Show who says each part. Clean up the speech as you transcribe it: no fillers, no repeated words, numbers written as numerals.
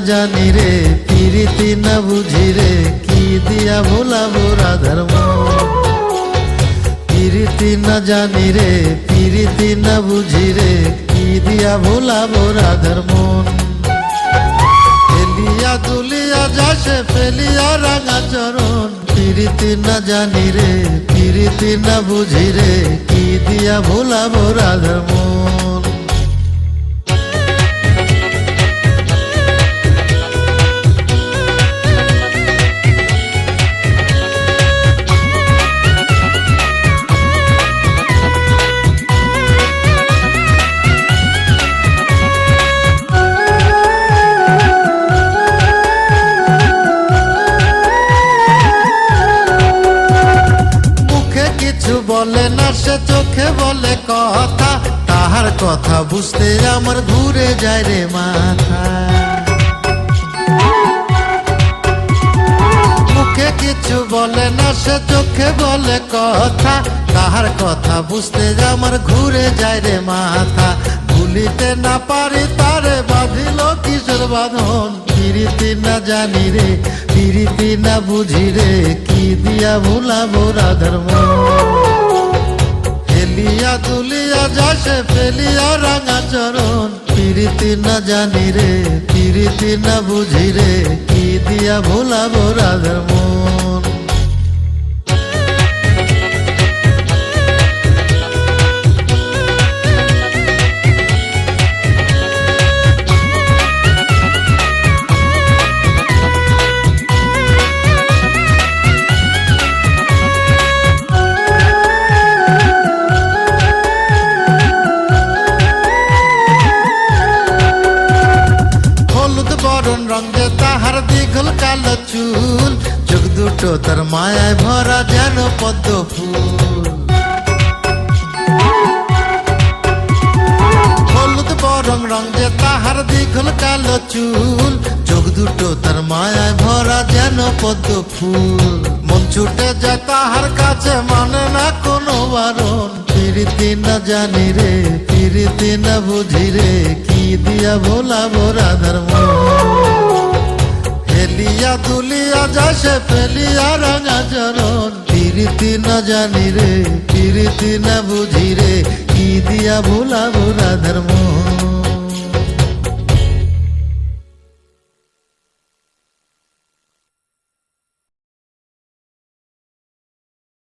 Speaker 1: জানি রে প্রীতি না বুঝি রে কি দিয়া ভোলাবো রাধার মন। প্রীতি না জানি রে প্রীতি না বুঝি রে কি দিয়া ভোলাবো রাধার মন। ফেলিয়া দুলিয়া যাসে ফেলিয়া রাঙা চরণ প্রীতি না জানি রে প্রীতি না বুঝি রে কি দিয়া ভোলাবো রাধার মন। কিছু বলে না সে চোখে বলে কথা, তাহার কথা বুঝতে আমার ঘুরে যায় রে মাথা। মুখে কিছু বলে না সে চোখে বলে কথা, তাহার কথা বুঝতে আমার ঘুরে যায় রে মাথা। ভুলিতে না পারি তারে বাঁধিল কিশোর বাঁধন প্রীতি না জানি রে প্রীতি না বুঝি রে কি দিয়া ভুলাবো রাধার মন। ফেলিয়া দুলিয়া যাসে ফেলিয়া রাঙা চরণ প্রীতি না জানি রে প্রীতি না বুঝি রে কি দিয়া ভুলাবো রাধার মন। রঙে তাহার দীঘল কালো চুল, চোখ দুটো তার মায়ায় ভরা যেন পদ্ম ফুল। হলুদ বরং রঙে তাহার দীঘল কালো চুল, চোখ দুটো তার মায়ায় ভরা যেন পদ্ম ফুল। মন ছুটে যায় তাহার কাছে মানে না কোনো বারণ প্রীতি না জানি রে প্রীতি না বুঝি রে কি দিয়া ভোলাবো রাধার মন। ফেলিয়া দুলিয়া যাসে ফেলিয়া রাঙা চরণ প্রীতি না জানি রে প্রীতি না বুঝি রে কি দিয়া ভোলাবো রাধার মন।